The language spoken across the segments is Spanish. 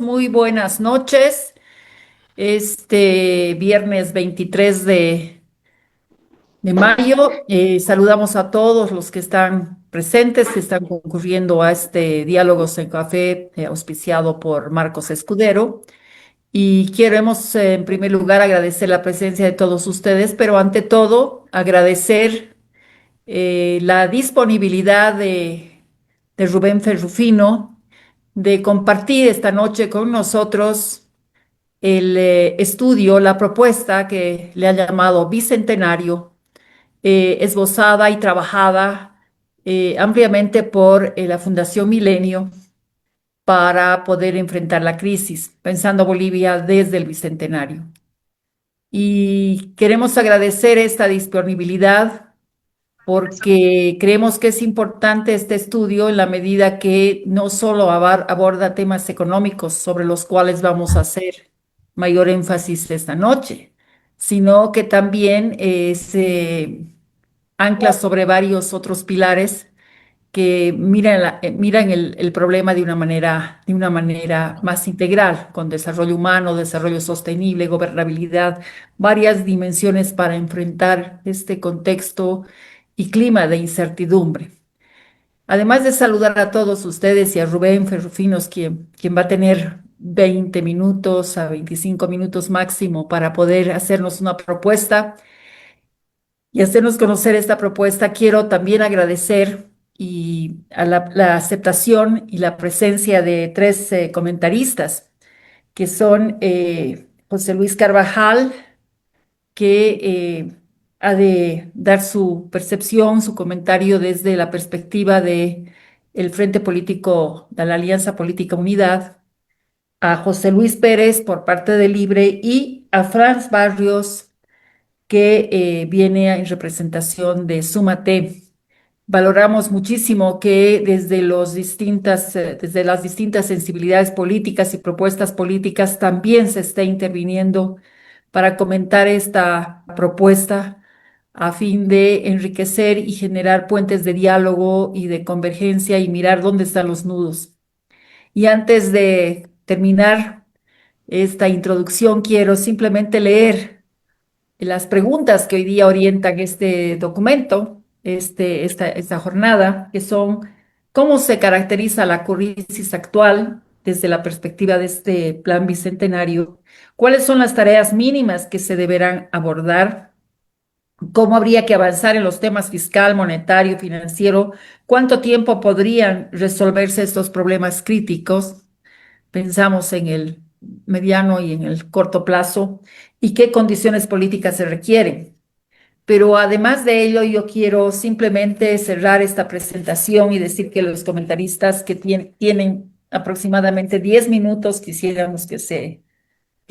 Muy buenas noches. Este viernes 23 de mayo, saludamos a todos los que están presentes, que están concurriendo a este Diálogos en Café, auspiciado por Marcos Escudero. Y queremos, en primer lugar, agradecer la presencia de todos ustedes, pero ante todo, agradecer la disponibilidad de Rubén Ferrufino de compartir esta noche con nosotros el estudio, la propuesta que le ha llamado Bicentenario, esbozada y trabajada ampliamente por la Fundación Milenio para poder enfrentar la crisis, pensando Bolivia desde el Bicentenario. Y queremos agradecer esta disponibilidad porque creemos que es importante este estudio en la medida que no solo aborda temas económicos sobre los cuales vamos a hacer mayor énfasis esta noche, sino que también se ancla sobre varios otros pilares que miran el problema de una manera más integral, con desarrollo humano, desarrollo sostenible, gobernabilidad, varias dimensiones para enfrentar este contexto y clima de incertidumbre. Además de saludar a todos ustedes y a Rubén Ferrufinos, quien va a tener 20 minutos a 25 minutos máximo para poder hacernos una propuesta y hacernos conocer esta propuesta, quiero también agradecer a la aceptación y la presencia de tres comentaristas, que son José Luis Carvajal, que ha de dar su percepción, su comentario desde la perspectiva de el Frente Político de la Alianza Política Unidad, a José Luis Pérez por parte de Libre y a Franz Barrios, que viene en representación de Súmate. Valoramos muchísimo que desde las distintas sensibilidades políticas y propuestas políticas también se esté interviniendo para comentar esta propuesta a fin de enriquecer y generar puentes de diálogo y de convergencia y mirar dónde están los nudos. Y antes de terminar esta introducción, quiero simplemente leer las preguntas que hoy día orientan este documento, esta jornada, que son: ¿cómo se caracteriza la crisis actual desde la perspectiva de este plan bicentenario? ¿Cuáles son las tareas mínimas que se deberán abordar? ¿Cómo habría que avanzar en los temas fiscal, monetario, financiero? ¿Cuánto tiempo podrían resolverse estos problemas críticos? Pensamos en el mediano y en el corto plazo, y qué condiciones políticas se requieren. Pero además de ello, yo quiero simplemente cerrar esta presentación y decir que los comentaristas que tienen aproximadamente 10 minutos, quisiéramos que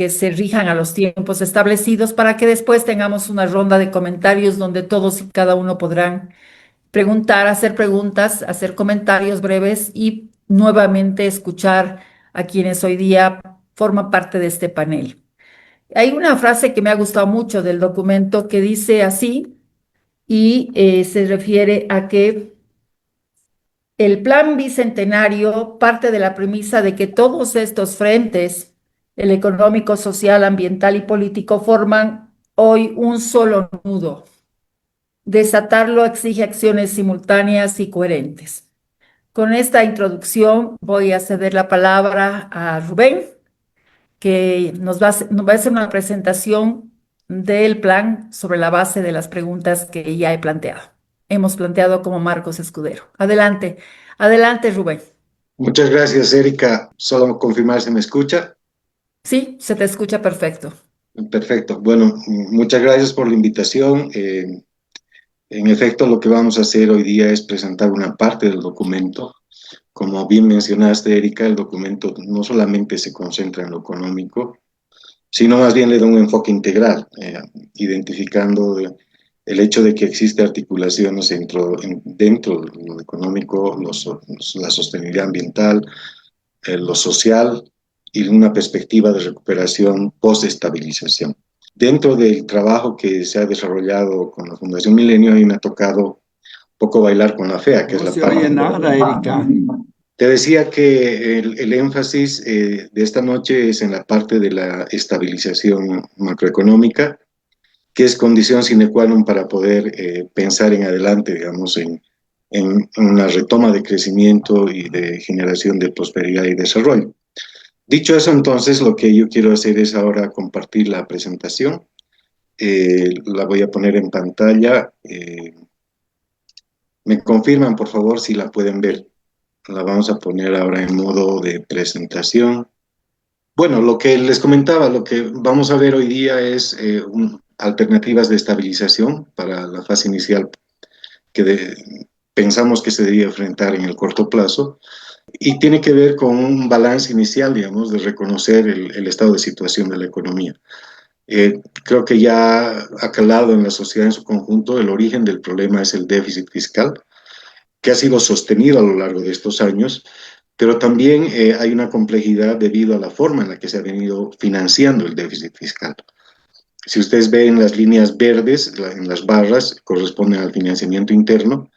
se rijan a los tiempos establecidos para que después tengamos una ronda de comentarios donde todos y cada uno podrán preguntar, hacer preguntas, hacer comentarios breves y nuevamente escuchar a quienes hoy día forman parte de este panel. Hay una frase que me ha gustado mucho del documento que dice así, y se refiere a que el plan bicentenario parte de la premisa de que todos estos frentes, el económico, social, ambiental y político, forman hoy un solo nudo. Desatarlo exige acciones simultáneas y coherentes. Con esta introducción voy a ceder la palabra a Rubén, que nos va a hacer una presentación del plan sobre la base de las preguntas que ya he planteado. Hemos planteado como Marcos Escudero. Adelante, adelante, Rubén. Muchas gracias, Erika. Solo confirmar si me escucha. Sí, se te escucha perfecto. Perfecto. Bueno, muchas gracias por la invitación. En efecto, lo que vamos a hacer hoy día es presentar una parte del documento. Como bien mencionaste, Erika, el documento no solamente se concentra en lo económico, sino más bien le da un enfoque integral, identificando el hecho de que existe articulaciones dentro de lo económico, la sostenibilidad ambiental, lo social y una perspectiva de recuperación post-estabilización. Dentro del trabajo que se ha desarrollado con la Fundación Milenio, a mí me ha tocado un poco bailar con la FEA, que No es la se parte... oye nada, Erika. Te decía que el énfasis de esta noche es en la parte de la estabilización macroeconómica, que es condición sine qua non para poder pensar en adelante, digamos, en una retoma de crecimiento y de generación de prosperidad y desarrollo. Dicho eso, entonces, lo que yo quiero hacer es ahora compartir la presentación. La voy a poner en pantalla. Me confirman, por favor, si la pueden ver. La vamos a poner ahora en modo de presentación. Bueno, lo que les comentaba, lo que vamos a ver hoy día es alternativas de estabilización para la fase inicial que pensamos que se debería enfrentar en el corto plazo y tiene que ver con un balance inicial, digamos, de reconocer el estado de situación de la economía. Creo que ya ha calado en la sociedad en su conjunto. El origen del problema es el déficit fiscal, que ha sido sostenido a lo largo de estos años, pero también hay una complejidad debido a la forma en la que se ha venido financiando el déficit fiscal. Si ustedes ven las líneas verdes, en las barras, corresponden al financiamiento interno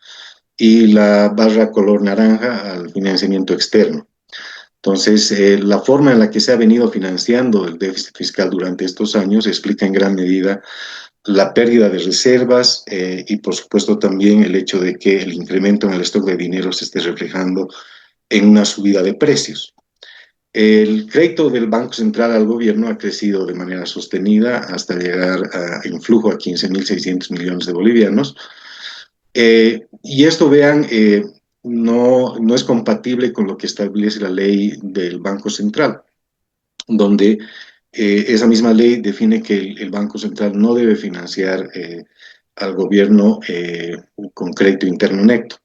y la barra color naranja al financiamiento externo. Entonces, la forma en la que se ha venido financiando el déficit fiscal durante estos años explica en gran medida la pérdida de reservas y, por supuesto, también el hecho de que el incremento en el stock de dinero se esté reflejando en una subida de precios. El crédito del Banco Central al gobierno ha crecido de manera sostenida hasta llegar en flujo a 15.600 millones de bolivianos. Y esto, vean, no es compatible con lo que establece la ley del Banco Central, donde esa misma ley define que el Banco Central no debe financiar al gobierno con crédito interno neto.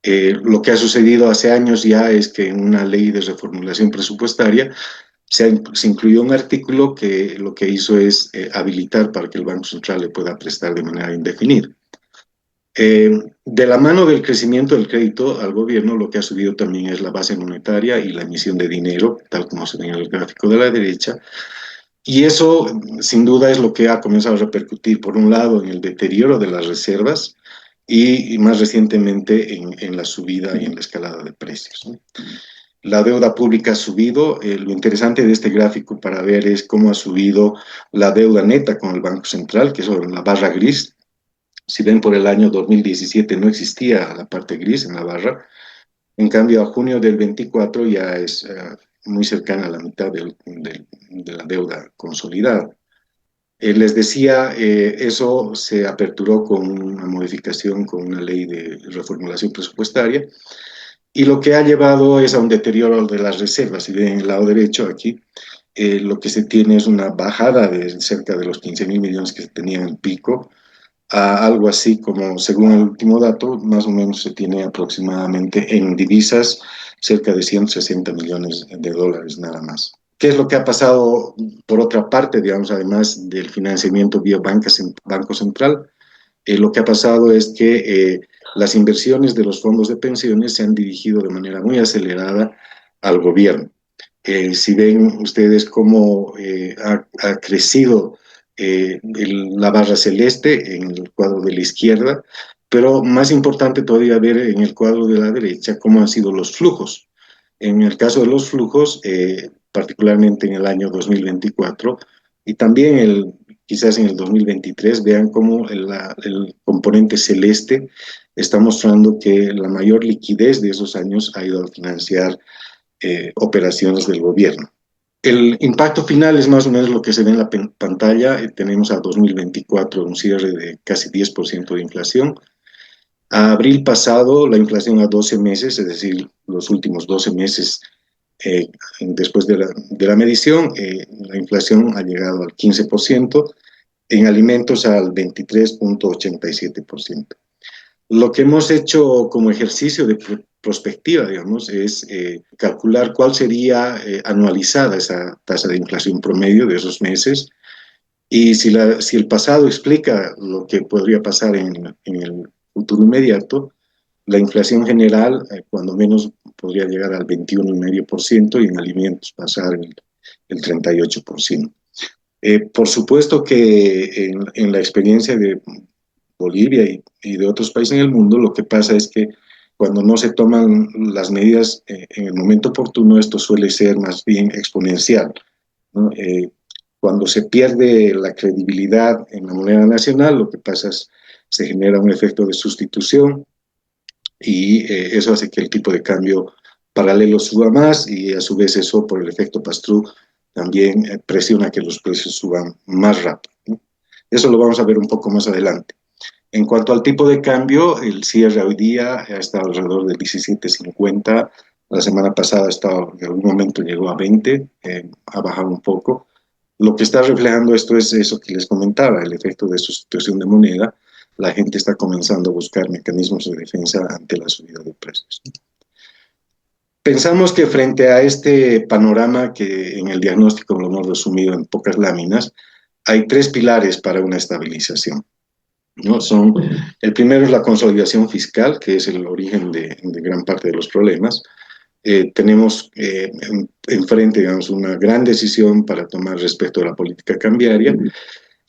Lo que ha sucedido hace años ya es que en una ley de reformulación presupuestaria se incluyó un artículo que lo que hizo es habilitar para que el Banco Central le pueda prestar de manera indefinida. De la mano del crecimiento del crédito al gobierno, lo que ha subido también es la base monetaria y la emisión de dinero, tal como se ve en el gráfico de la derecha, y eso sin duda es lo que ha comenzado a repercutir, por un lado, en el deterioro de las reservas y más recientemente en la subida y en la escalada de precios, ¿no? La deuda pública ha subido. Lo interesante de este gráfico para ver es cómo ha subido la deuda neta con el Banco Central, que es la barra gris. Si ven, por el año 2017 no existía la parte gris en la barra. En cambio, a junio del 24 ya es muy cercana a la mitad de la deuda consolidada. Les decía, eso se aperturó con una modificación, con una ley de reformulación presupuestaria, y lo que ha llevado es a un deterioro de las reservas. Si ven en el lado derecho aquí, lo que se tiene es una bajada de cerca de los 15.000 millones que se tenían en pico, a algo así como, según el último dato, más o menos se tiene aproximadamente en divisas cerca de 160 millones de dólares nada más. ¿Qué es lo que ha pasado por otra parte, digamos, además del financiamiento vía Banco Central? Lo que ha pasado es que las inversiones de los fondos de pensiones se han dirigido de manera muy acelerada al gobierno. Si ven ustedes cómo ha crecido la barra celeste en el cuadro de la izquierda, pero más importante todavía ver en el cuadro de la derecha cómo han sido los flujos. En el caso de los flujos, particularmente en el año 2024 y también quizás en el 2023, vean cómo el componente celeste está mostrando que la mayor liquidez de esos años ha ido a financiar operaciones del gobierno. El impacto final es más o menos lo que se ve en la pantalla. Tenemos a 2024 un cierre de casi 10% de inflación. A abril pasado, la inflación a 12 meses, es decir, los últimos 12 meses después de la medición, la inflación ha llegado al 15%, en alimentos al 23.87%. Lo que hemos hecho como ejercicio de prospectiva, digamos, es calcular cuál sería anualizada esa tasa de inflación promedio de esos meses y si el pasado explica lo que podría pasar en el futuro inmediato, la inflación general, cuando menos, podría llegar al 21,5% y en alimentos pasar el 38%. Por supuesto que en la experiencia de Bolivia y de otros países en el mundo, lo que pasa es que cuando no se toman las medidas en el momento oportuno, esto suele ser más bien exponencial, ¿no? Cuando se pierde la credibilidad en la moneda nacional, lo que pasa es se genera un efecto de sustitución y eso hace que el tipo de cambio paralelo suba más y a su vez eso por el efecto pass-through también presiona que los precios suban más rápido, ¿no? Eso lo vamos a ver un poco más adelante. En cuanto al tipo de cambio, el cierre hoy día ha estado alrededor de 17.50. La semana pasada en algún momento llegó a 20, ha bajado un poco. Lo que está reflejando esto es eso que les comentaba, el efecto de sustitución de moneda. La gente está comenzando a buscar mecanismos de defensa ante la subida de precios. Pensamos que frente a este panorama que en el diagnóstico lo hemos resumido en pocas láminas, hay tres pilares para una estabilización, ¿no? El primero es la consolidación fiscal, que es el origen de gran parte de los problemas. Tenemos enfrente, digamos, una gran decisión para tomar respecto a la política cambiaria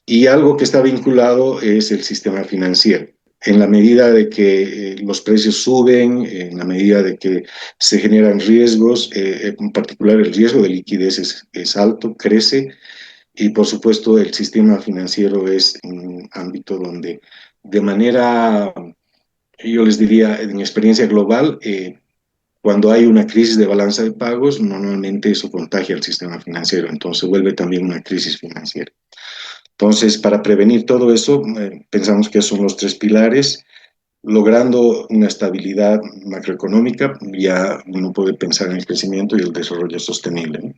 y algo que está vinculado es el sistema financiero. En la medida de que los precios suben, en la medida de que se generan riesgos, en particular el riesgo de liquidez es alto, crece, y por supuesto el sistema financiero es un ámbito donde de manera, yo les diría, en experiencia global, cuando hay una crisis de balanza de pagos, normalmente eso contagia al sistema financiero, entonces vuelve también una crisis financiera. Entonces, para prevenir todo eso, pensamos que son los tres pilares. Logrando una estabilidad macroeconómica, ya uno puede pensar en el crecimiento y el desarrollo sostenible, ¿no?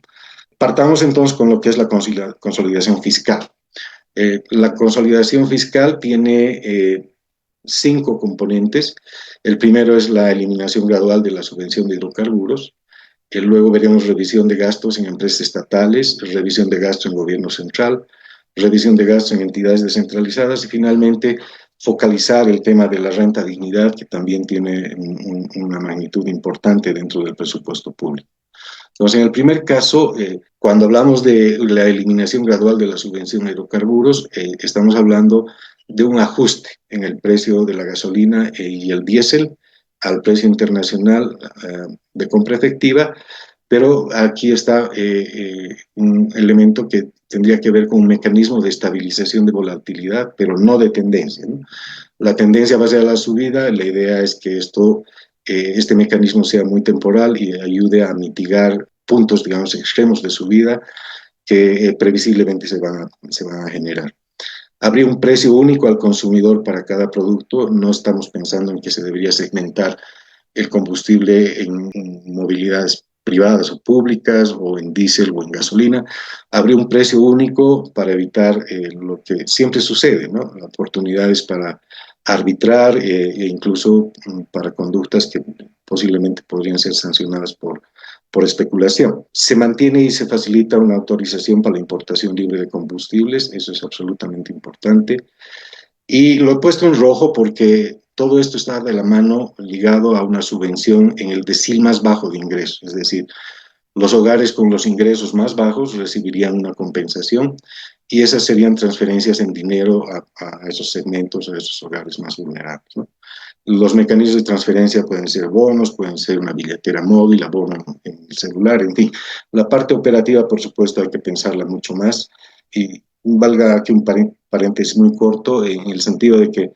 Partamos entonces con lo que es la consolidación fiscal. La consolidación fiscal tiene 5 componentes. El primero es la eliminación gradual de la subvención de hidrocarburos. Luego veremos revisión de gastos en empresas estatales, revisión de gastos en gobierno central, revisión de gastos en entidades descentralizadas y finalmente focalizar el tema de la renta dignidad, que también tiene una magnitud importante dentro del presupuesto público. Entonces, en el primer caso, cuando hablamos de la eliminación gradual de la subvención a hidrocarburos, estamos hablando de un ajuste en el precio de la gasolina y el diésel al precio internacional de compra efectiva, pero aquí está un elemento que tendría que ver con un mecanismo de estabilización de volatilidad, pero no de tendencia, ¿no? La tendencia va a ser a la subida, la idea es que este mecanismo sea muy temporal y ayude a mitigar puntos, digamos, extremos de subida que previsiblemente se van a generar. Habría un precio único al consumidor para cada producto. No estamos pensando en que se debería segmentar el combustible en movilidades privadas o públicas, o en diésel o en gasolina. Habría un precio único para evitar lo que siempre sucede, ¿no? Oportunidades para arbitrar e incluso para conductas que posiblemente podrían ser sancionadas por especulación. Se mantiene y se facilita una autorización para la importación libre de combustibles, eso es absolutamente importante. Y lo he puesto en rojo porque todo esto está de la mano ligado a una subvención en el decil más bajo de ingresos, es decir, los hogares con los ingresos más bajos recibirían una compensación y esas serían transferencias en dinero a esos segmentos, a esos hogares más vulnerables, ¿no? Los mecanismos de transferencia pueden ser bonos, pueden ser una billetera móvil, abono en el celular, en fin. La parte operativa, por supuesto, hay que pensarla mucho más. Y valga aquí un paréntesis muy corto, en el sentido de que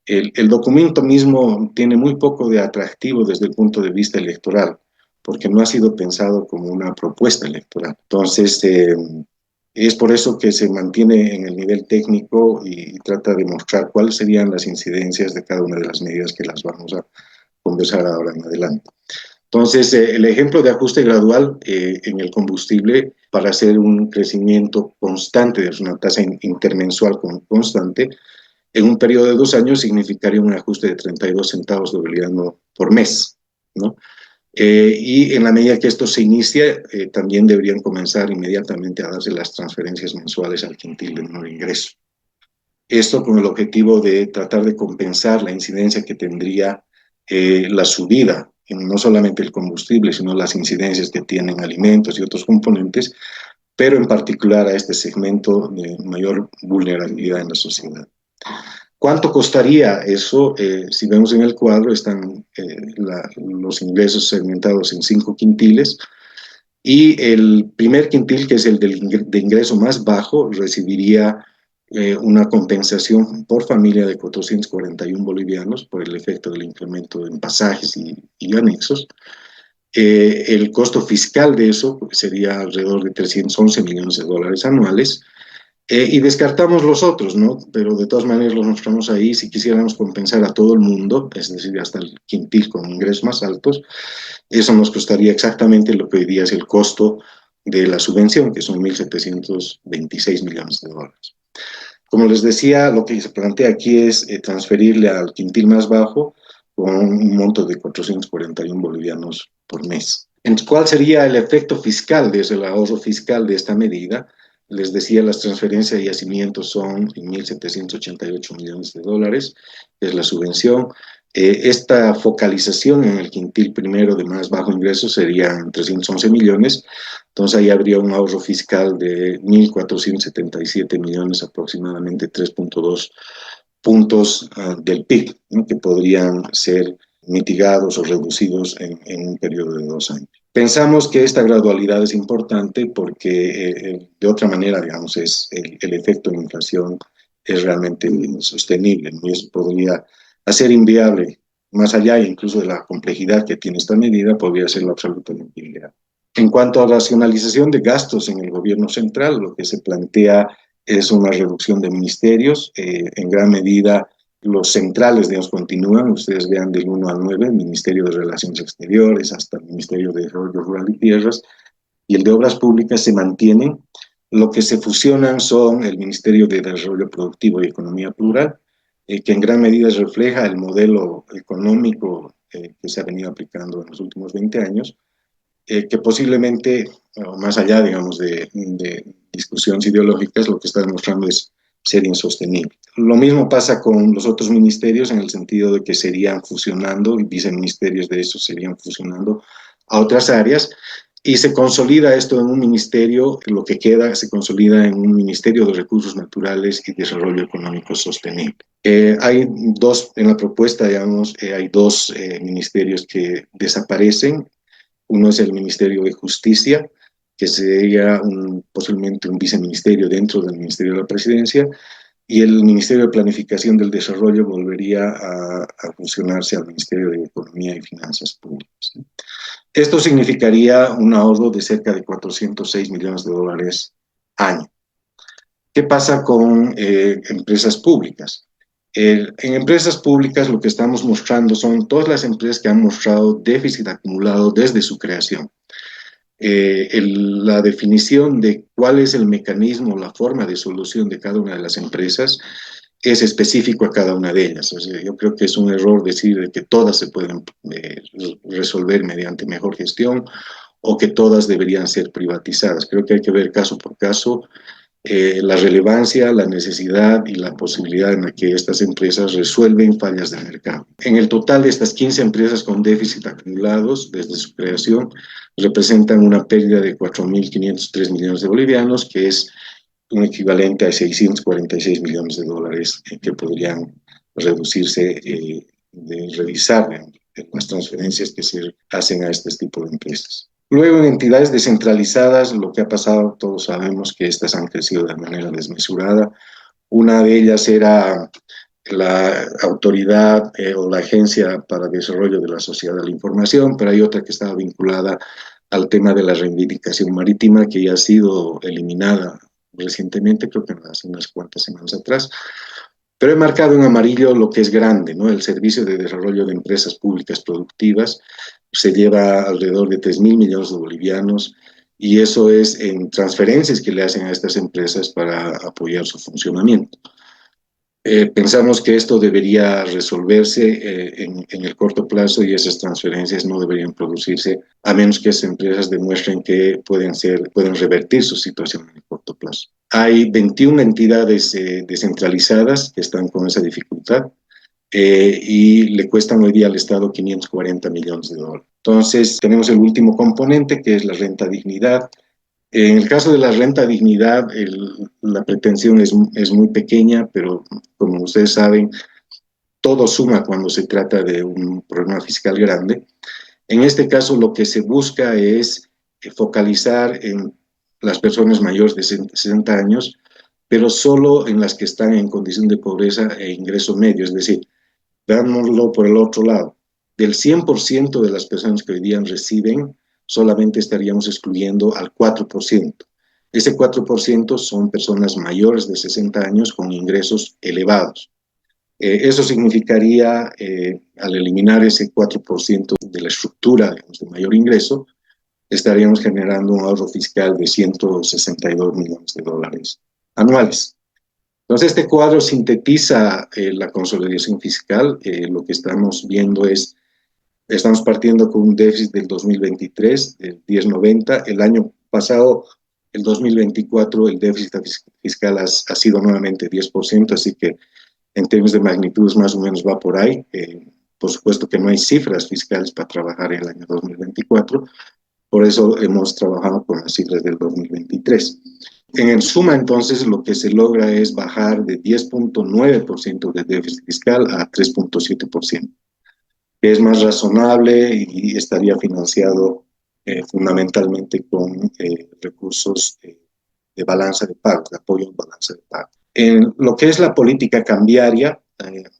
el documento mismo tiene muy poco de atractivo desde el punto de vista electoral, porque no ha sido pensado como una propuesta electoral. Entonces, es por eso que se mantiene en el nivel técnico y trata de mostrar cuáles serían las incidencias de cada una de las medidas que las vamos a conversar ahora en adelante. Entonces, el ejemplo de ajuste gradual en el combustible para hacer un crecimiento constante, es una tasa intermensual constante, en un periodo de 2 años significaría un ajuste de 32 centavos de boliviano por mes, ¿no? Y en la medida que esto se inicia, también deberían comenzar inmediatamente a darse las transferencias mensuales al quintil de menor ingreso. Esto con el objetivo de tratar de compensar la incidencia que tendría la subida en no solamente el combustible, sino las incidencias que tienen alimentos y otros componentes, pero en particular a este segmento de mayor vulnerabilidad en la sociedad. ¿Cuánto costaría eso? Si vemos en el cuadro, están los ingresos segmentados en 5 quintiles, y el primer quintil, que es el de ingreso más bajo, recibiría una compensación por familia de 441 bolivianos por el efecto del incremento en pasajes y anexos. El costo fiscal de eso sería alrededor de 311 millones de dólares anuales. Y descartamos los otros, ¿no? Pero de todas maneras los mostramos ahí. Si quisiéramos compensar a todo el mundo, es decir, hasta el quintil con ingresos más altos, eso nos costaría exactamente lo que hoy día es el costo de la subvención, que son 1.726 millones de dólares. Como les decía, lo que se plantea aquí es transferirle al quintil más bajo con un monto de 441 bolivianos por mes. Entonces, ¿cuál sería el efecto fiscal desde el ahorro fiscal de esta medida? Les decía, las transferencias y yacimientos son 1.788 millones de dólares, es la subvención. Esta focalización en el quintil primero de más bajo ingreso serían 311 millones, entonces ahí habría un ahorro fiscal de 1.477 millones, aproximadamente 3.2 puntos del PIB, ¿no? Que podrían ser mitigados o reducidos en un periodo de 2 años. Pensamos que esta gradualidad es importante porque de otra manera, digamos, el efecto de la inflación es realmente insostenible, ¿no? Y eso podría hacer inviable, más allá incluso de la complejidad que tiene esta medida, podría hacerlo absolutamente inviable. En cuanto a racionalización de gastos en el gobierno central, lo que se plantea es una reducción de ministerios. En gran medida, los centrales, digamos, continúan. Ustedes vean del 1 al 9, el Ministerio de Relaciones Exteriores hasta el Ministerio de Desarrollo Rural y Tierras, y el de Obras Públicas se mantienen. Lo que se fusionan son el Ministerio de Desarrollo Productivo y Economía Plural, que en gran medida refleja el modelo económico que se ha venido aplicando en los últimos 20 años, que posiblemente, más allá, digamos, de discusiones ideológicas, lo que está demostrando es ser insostenible. Lo mismo pasa con los otros ministerios en el sentido de que serían fusionando, y viceministerios de estos serían fusionando a otras áreas, y se consolida esto en un ministerio, lo que queda se consolida en un Ministerio de Recursos Naturales y Desarrollo Económico Sostenible. Hay dos, en la propuesta, digamos, hay dos ministerios que desaparecen. Uno es el Ministerio de Justicia, que sería posiblemente un viceministerio dentro del Ministerio de la Presidencia, y el Ministerio de Planificación del Desarrollo volvería a funcionarse al Ministerio de Economía y Finanzas Públicas. Esto significaría un ahorro de cerca de 406 millones de dólares año. ¿Qué pasa con empresas públicas? En empresas públicas lo que estamos mostrando son todas las empresas que han mostrado déficit acumulado desde su creación. La definición de cuál es el mecanismo, la forma de solución de cada una de las empresas es específico a cada una de ellas. O sea, yo creo que es un error decir que todas se pueden resolver mediante mejor gestión o que todas deberían ser privatizadas. Creo que hay que ver caso por caso la relevancia, la necesidad y la posibilidad en la que estas empresas resuelven fallas de mercado. En el total de estas 15 empresas con déficit acumulados desde su creación representan una pérdida de 4.503 millones de bolivianos, que es un equivalente a 646 millones de dólares que podrían reducirse de revisar las transferencias que se hacen a este tipo de empresas. Luego, en entidades descentralizadas, lo que ha pasado, todos sabemos que estas han crecido de manera desmesurada. Una de ellas era la autoridad o la Agencia para el Desarrollo de la Sociedad de la Información, pero hay otra que estaba vinculada al tema de la reivindicación marítima, que ya ha sido eliminada recientemente, creo que hace unas cuantas semanas atrás. Pero he marcado en amarillo lo que es grande, ¿no? El Servicio de Desarrollo de Empresas Públicas Productivas se lleva alrededor de 3.000 millones de bolivianos, y eso es en transferencias que le hacen a estas empresas para apoyar su funcionamiento. Pensamos que esto debería resolverse en el corto plazo, y esas transferencias no deberían producirse a menos que esas empresas demuestren que pueden revertir su situación en el corto plazo. Hay 21 entidades descentralizadas que están con esa dificultad y le cuestan hoy día al Estado 540 millones de dólares. Entonces tenemos el último componente, que es la renta dignidad, En el caso de la renta dignidad, la pretensión es muy pequeña, pero como ustedes saben, todo suma cuando se trata de un problema fiscal grande. En este caso, lo que se busca es focalizar en las personas mayores de 60 años, pero solo en las que están en condición de pobreza e ingreso medio, es decir, dámoslo por el otro lado. Del 100% de las personas que hoy día reciben, solamente estaríamos excluyendo al 4%. Ese 4% son personas mayores de 60 años con ingresos elevados. Eso significaría, al eliminar ese 4% de la estructura, digamos, de mayor ingreso, estaríamos generando un ahorro fiscal de 162 millones de dólares anuales. Entonces, este cuadro sintetiza la consolidación fiscal. Lo que estamos viendo es, estamos partiendo con un déficit del 2023, del 10,90. El año pasado, el 2024, el déficit fiscal ha sido nuevamente 10%, así que en términos de magnitudes más o menos va por ahí. Por supuesto que no hay cifras fiscales para trabajar el año 2024, por eso hemos trabajado con las cifras del 2023. En el suma, entonces, lo que se logra es bajar de 10,9% de déficit fiscal a 3,7%, que es más razonable y estaría financiado fundamentalmente con recursos de balanza de pagos, de apoyo en balanza de pagos. En lo que es la política cambiaria,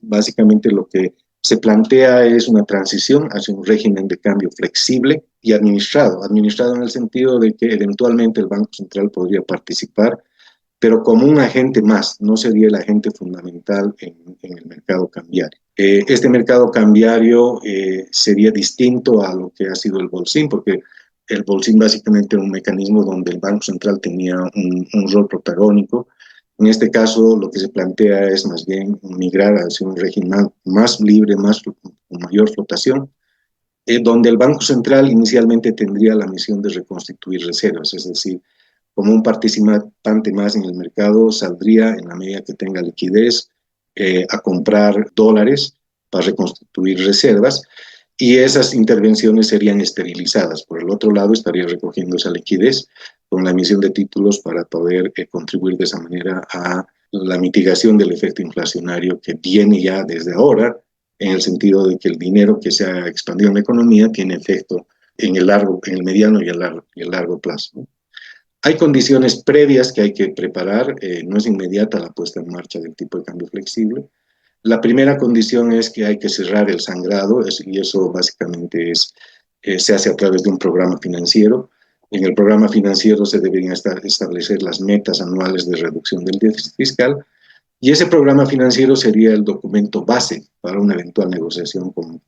básicamente lo que se plantea es una transición hacia un régimen de cambio flexible y administrado en el sentido de que eventualmente el Banco Central podría participar, pero como un agente más, no sería el agente fundamental en el mercado cambiario. Este mercado cambiario sería distinto a lo que ha sido el Bolsín, porque el Bolsín básicamente era un mecanismo donde el Banco Central tenía un rol protagónico. En este caso, lo que se plantea es más bien migrar hacia un régimen más libre, con mayor flotación, donde el Banco Central inicialmente tendría la misión de reconstituir reservas, es decir, como un participante más en el mercado, saldría en la medida que tenga liquidez a comprar dólares para reconstituir reservas, y esas intervenciones serían esterilizadas. Por el otro lado, estaría recogiendo esa liquidez con la emisión de títulos para poder contribuir de esa manera a la mitigación del efecto inflacionario que viene ya desde ahora, en el sentido de que el dinero que se ha expandido en la economía tiene efecto en el mediano y el largo plazo, ¿no? Hay condiciones previas que hay que preparar, no es inmediata la puesta en marcha del tipo de cambio flexible. La primera condición es que hay que cerrar el sangrado, y eso básicamente se hace a través de un programa financiero. En el programa financiero se deberían establecer las metas anuales de reducción del déficit fiscal, y ese programa financiero sería el documento base para una eventual negociación con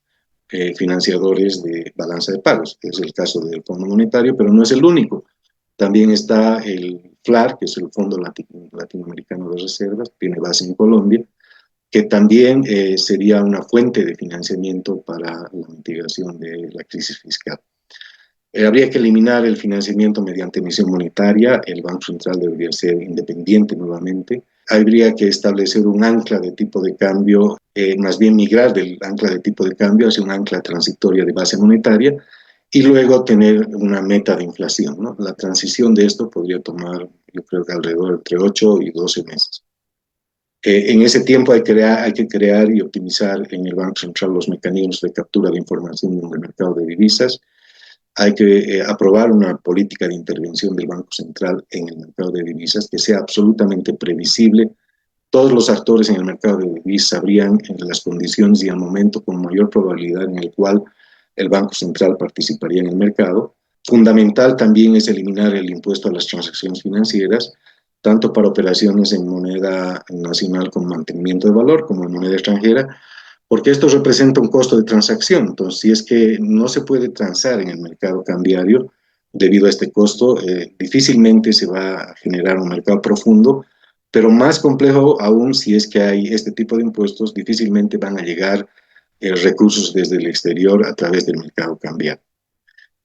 financiadores de balanza de pagos. Es el caso del Fondo Monetario, pero no es el único. También está el FLAR, que es el Fondo Latinoamericano de Reservas, tiene base en Colombia, que también sería una fuente de financiamiento para la mitigación de la crisis fiscal. Habría que eliminar el financiamiento mediante emisión monetaria, el Banco Central debería ser independiente nuevamente. Habría que establecer un ancla de tipo de cambio, más bien migrar del ancla de tipo de cambio hacia un ancla transitoria de base monetaria, y luego tener una meta de inflación, ¿no? La transición de esto podría tomar, yo creo que alrededor de entre 8 y 12 meses. En ese tiempo hay que crear y optimizar en el Banco Central los mecanismos de captura de información en el mercado de divisas. Hay que aprobar una política de intervención del Banco Central en el mercado de divisas que sea absolutamente previsible. Todos los actores en el mercado de divisas sabrían en las condiciones y el momento con mayor probabilidad en el cual el Banco Central participaría en el mercado. Fundamental también es eliminar el impuesto a las transacciones financieras, tanto para operaciones en moneda nacional con mantenimiento de valor como en moneda extranjera, porque esto representa un costo de transacción. Entonces, si es que no se puede transar en el mercado cambiario debido a este costo, difícilmente se va a generar un mercado profundo, pero más complejo aún si es que hay este tipo de impuestos, difícilmente van a llegar recursos desde el exterior a través del mercado cambiario.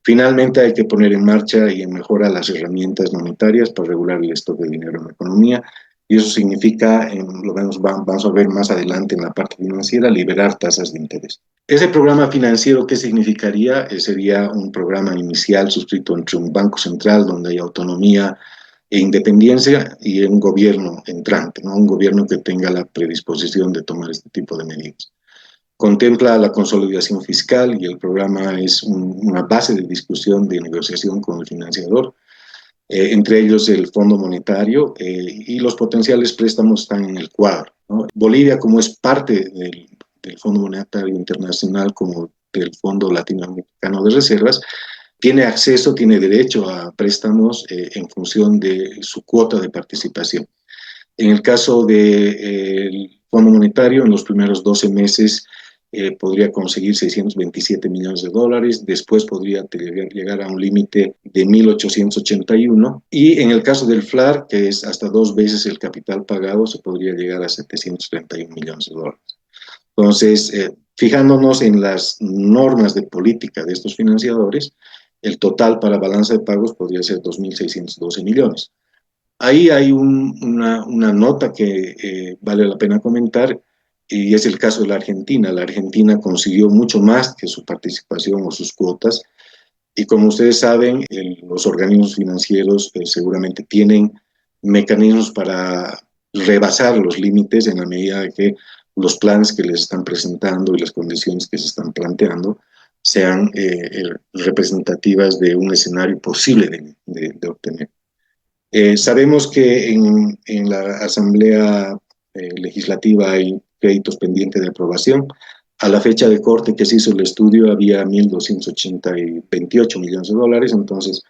Finalmente, hay que poner en marcha y en mejora las herramientas monetarias para regular el stock de dinero en la economía, y eso significa, vamos a ver más adelante en la parte financiera, liberar tasas de interés. Ese programa financiero, ¿qué significaría? Sería un programa inicial suscrito entre un banco central donde hay autonomía e independencia y un gobierno entrante, ¿no? Un gobierno que tenga la predisposición de tomar este tipo de medidas. Contempla la consolidación fiscal y el programa es una base de discusión, de negociación con el financiador, entre ellos el Fondo Monetario, y los potenciales préstamos están en el cuadro, ¿no? Bolivia, como es parte del Fondo Monetario Internacional, como del Fondo Latinoamericano de Reservas, tiene acceso, tiene derecho a préstamos en función de su cuota de participación. En el caso del Fondo Monetario, en los primeros 12 meses podría conseguir 627 millones de dólares, después podría llegar a un límite de 1.881, y en el caso del FLAR, que es hasta 2 veces el capital pagado, se podría llegar a 731 millones de dólares. Entonces, fijándonos en las normas de política de estos financiadores, el total para balanza de pagos podría ser 2.612 millones. Ahí hay una nota que vale la pena comentar, y es el caso de la Argentina. La Argentina consiguió mucho más que su participación o sus cuotas, y como ustedes saben, los organismos financieros seguramente tienen mecanismos para rebasar los límites en la medida de que los planes que les están presentando y las condiciones que se están planteando sean representativas de un escenario posible de obtener. Sabemos que en la Asamblea Legislativa hay créditos pendientes de aprobación. A la fecha de corte que se hizo el estudio había 1.228 millones de dólares. Entonces,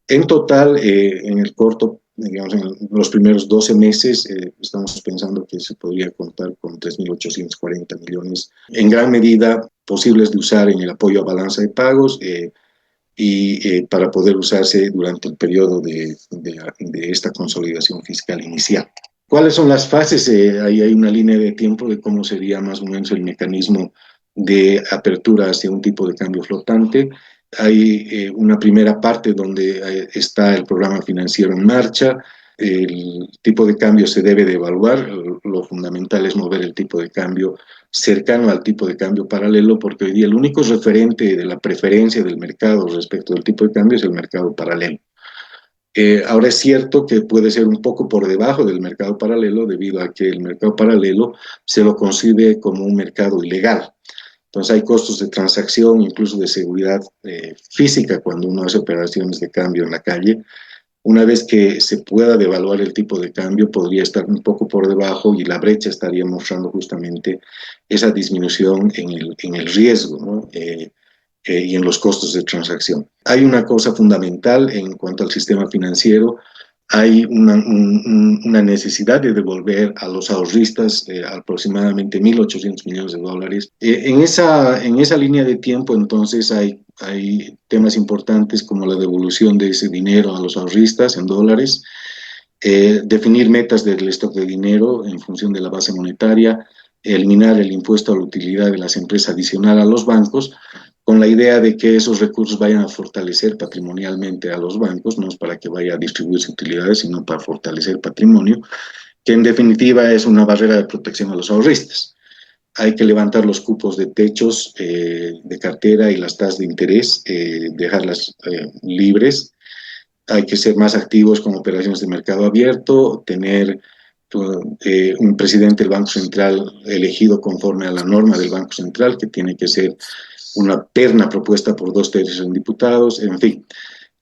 en total, en el corto, digamos, en los primeros 12 meses, estamos pensando que se podría contar con 3.840 millones, en gran medida posibles de usar en el apoyo a balanza de pagos, y para poder usarse durante el periodo de esta consolidación fiscal inicial. ¿Cuáles son las fases? Ahí hay una línea de tiempo de cómo sería más o menos el mecanismo de apertura hacia un tipo de cambio flotante. Hay una primera parte donde está el programa financiero en marcha. El tipo de cambio se debe de evaluar. Lo fundamental es mover el tipo de cambio cercano al tipo de cambio paralelo, porque hoy día el único referente de la preferencia del mercado respecto del tipo de cambio es el mercado paralelo. Ahora es cierto que puede ser un poco por debajo del mercado paralelo, debido a que el mercado paralelo se lo concibe como un mercado ilegal. Entonces hay costos de transacción, incluso de seguridad física, cuando uno hace operaciones de cambio en la calle. Una vez que se pueda devaluar el tipo de cambio, podría estar un poco por debajo, y la brecha estaría mostrando justamente esa disminución en el riesgo, ¿no? Y en los costos de transacción. Hay una cosa fundamental en cuanto al sistema financiero. Hay una necesidad de devolver a los ahorristas aproximadamente 1.800 millones de dólares. En esa línea de tiempo, entonces, hay temas importantes como la devolución de ese dinero a los ahorristas en dólares, definir metas del stock de dinero en función de la base monetaria, eliminar el impuesto a la utilidad de las empresas adicional a los bancos, con la idea de que esos recursos vayan a fortalecer patrimonialmente a los bancos, no es para que vaya a distribuirse utilidades, sino para fortalecer patrimonio, que en definitiva es una barrera de protección a los ahorristas. Hay que levantar los cupos de techos de cartera y las tasas de interés, dejarlas libres. Hay que ser más activos con operaciones de mercado abierto, tener un presidente del Banco Central elegido conforme a la norma del Banco Central, que tiene que ser una terna propuesta por 2/3 de diputados, en fin.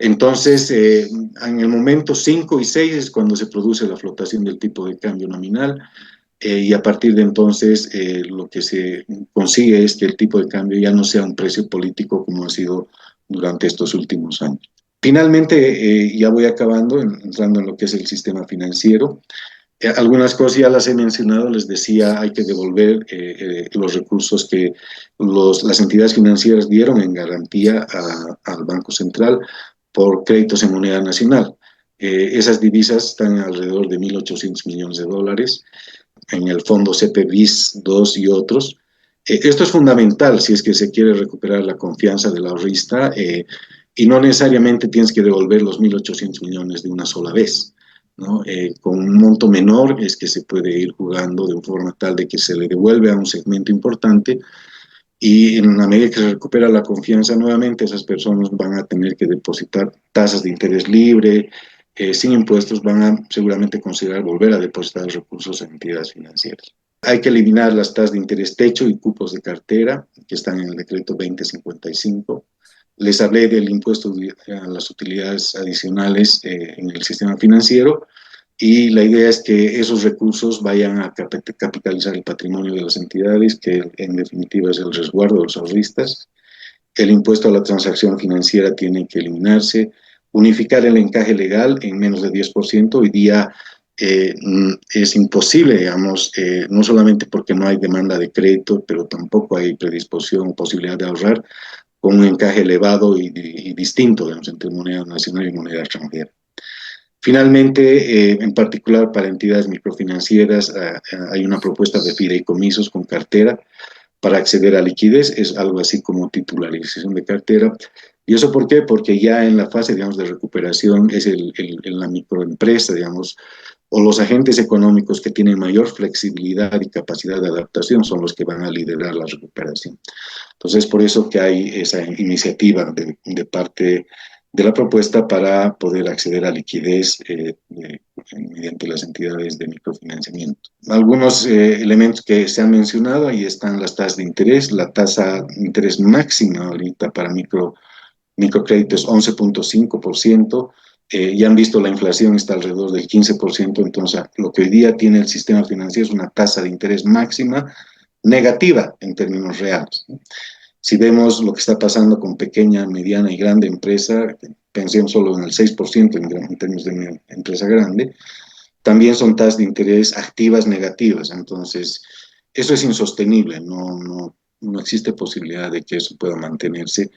Entonces, en el momento 5 y 6 es cuando se produce la flotación del tipo de cambio nominal, y a partir de entonces lo que se consigue es que el tipo de cambio ya no sea un precio político como ha sido durante estos últimos años. Finalmente, ya voy acabando, entrando en lo que es el sistema financiero. Algunas cosas ya las he mencionado. Les decía, hay que devolver los recursos que las entidades financieras dieron en garantía al Banco Central por créditos en moneda nacional. Esas divisas están alrededor de 1.800 millones de dólares en el fondo CPBIS 2 y otros. Esto es fundamental si es que se quiere recuperar la confianza del ahorrista, y no necesariamente tienes que devolver los 1.800 millones de una sola vez, ¿no? Con un monto menor es que se puede ir jugando de forma tal de que se le devuelve a un segmento importante, y en la medida que se recupera la confianza nuevamente, esas personas van a tener que depositar tasas de interés libre, sin impuestos, van a seguramente considerar volver a depositar recursos en entidades financieras. Hay que eliminar las tasas de interés techo y cupos de cartera, que están en el decreto 2055. Les hablé del impuesto a las utilidades adicionales en el sistema financiero, y la idea es que esos recursos vayan a capitalizar el patrimonio de las entidades, que en definitiva es el resguardo de los ahorristas. El impuesto a la transacción financiera tiene que eliminarse, unificar el encaje legal en menos de 10%. Hoy día es imposible, digamos, no solamente porque no hay demanda de crédito, pero tampoco hay predisposición o posibilidad de ahorrar con un encaje elevado y distinto, digamos, entre moneda nacional y moneda extranjera. Finalmente, en particular para entidades microfinancieras, hay una propuesta de fideicomisos con cartera para acceder a liquidez, es algo así como titularización de cartera. ¿Y eso por qué? Porque ya en la fase, digamos, de recuperación es la microempresa, digamos, o los agentes económicos que tienen mayor flexibilidad y capacidad de adaptación son los que van a liderar la recuperación. Entonces, por eso que hay esa iniciativa de parte de la propuesta para poder acceder a liquidez mediante las entidades de microfinanciamiento. Algunos elementos que se han mencionado, ahí están las tasas de interés. La tasa de interés máxima ahorita para microcrédito es 11.5%. Ya han visto la inflación está alrededor del 15%, entonces lo que hoy día tiene el sistema financiero es una tasa de interés máxima negativa en términos reales. Si vemos lo que está pasando con pequeña, mediana y grande empresa, pensemos solo en el 6% en términos de empresa grande, también son tasas de interés activas negativas. Entonces, eso es insostenible, no existe posibilidad de que eso pueda mantenerse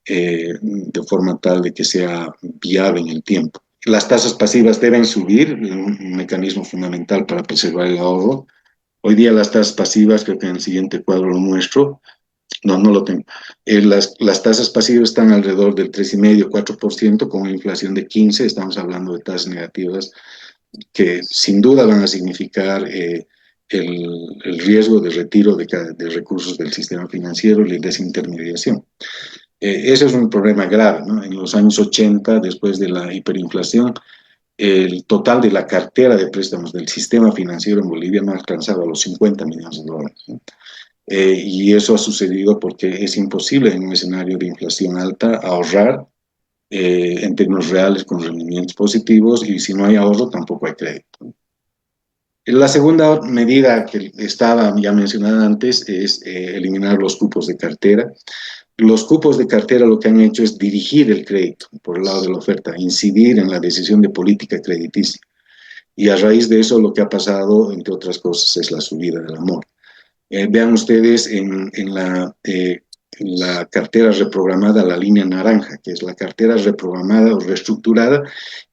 de forma tal de que sea viable en el tiempo. Las tasas pasivas deben subir, un mecanismo fundamental para preservar el ahorro. Hoy día las tasas pasivas, creo que en el siguiente cuadro lo muestro, no lo tengo. Las tasas pasivas están alrededor del 3,5-4%, con una inflación de 15%. Estamos hablando de tasas negativas que sin duda van a significar el riesgo de retiro de recursos del sistema financiero y desintermediación. Ese es un problema grave, ¿no? En los años 80, después de la hiperinflación, el total de la cartera de préstamos del sistema financiero en Bolivia no alcanzaba los 50 millones de dólares, ¿no? Y eso ha sucedido porque es imposible en un escenario de inflación alta ahorrar en términos reales con rendimientos positivos, y si no hay ahorro tampoco hay crédito. La segunda medida que estaba ya mencionada antes es eliminar los cupos de cartera. Los cupos de cartera lo que han hecho es dirigir el crédito por el lado de la oferta, incidir en la decisión de política crediticia. Y a raíz de eso lo que ha pasado, entre otras cosas, es la subida del amor. Vean ustedes en la cartera reprogramada, la línea naranja, que es la cartera reprogramada o reestructurada,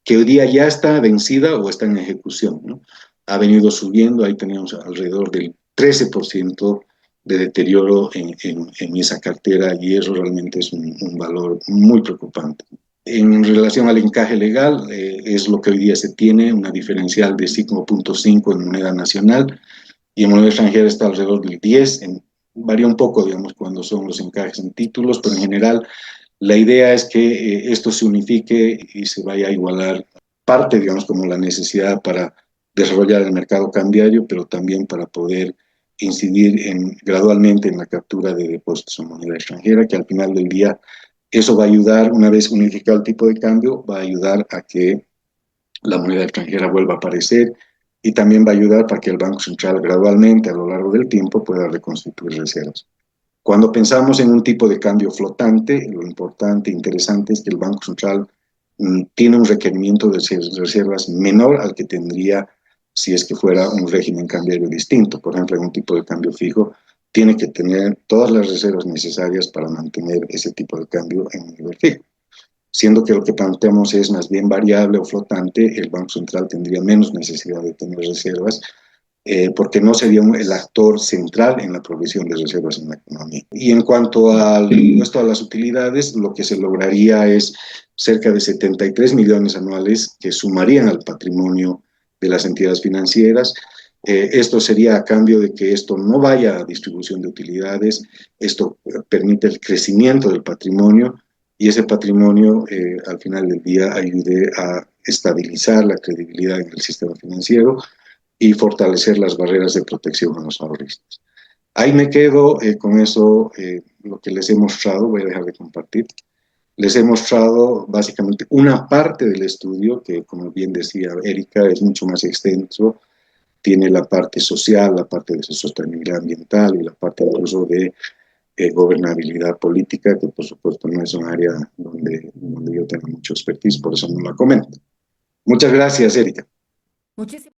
que hoy día ya está vencida o está en ejecución, ¿no? Ha venido subiendo, ahí tenemos alrededor del 13% de deterioro en esa cartera, y eso realmente es un valor muy preocupante. En relación al encaje legal, es lo que hoy día se tiene, una diferencial de 5.5 en moneda nacional, y en moneda extranjera está alrededor del 10, varía un poco, digamos, cuando son los encajes en títulos, pero en general la idea es que esto se unifique y se vaya a igualar parte, digamos, como la necesidad para desarrollar el mercado cambiario, pero también para poder incidir gradualmente en la captura de depósitos en moneda extranjera, que al final del día eso va a ayudar, una vez unificado el tipo de cambio, va a ayudar a que la moneda extranjera vuelva a aparecer, y también va a ayudar para que el Banco Central gradualmente a lo largo del tiempo pueda reconstituir reservas. Cuando pensamos en un tipo de cambio flotante, lo importante e interesante es que el Banco Central tiene un requerimiento de reservas menor al que tendría si es que fuera un régimen cambiario distinto. Por ejemplo, en un tipo de cambio fijo, tiene que tener todas las reservas necesarias para mantener ese tipo de cambio en un nivel fijo. Siendo que lo que planteamos es más bien variable o flotante, el Banco Central tendría menos necesidad de tener reservas, porque no sería el actor central en la provisión de reservas en la economía. Y en cuanto al impuesto a las utilidades, lo que se lograría es cerca de 73 millones anuales que sumarían al patrimonio de las entidades financieras. Esto sería a cambio de que esto no vaya a distribución de utilidades, esto permite el crecimiento del patrimonio y ese patrimonio al final del día ayude a estabilizar la credibilidad en el sistema financiero y fortalecer las barreras de protección a los ahorristas. Ahí me quedo con eso, lo que les he mostrado, voy a dejar de compartir. Les he mostrado básicamente una parte del estudio que, como bien decía Erika, es mucho más extenso. Tiene la parte social, la parte de sostenibilidad ambiental y la parte incluso de gobernabilidad política, que por supuesto no es un área donde yo tengo mucho expertise, por eso no la comento. Muchas gracias, Erika. Muchísimas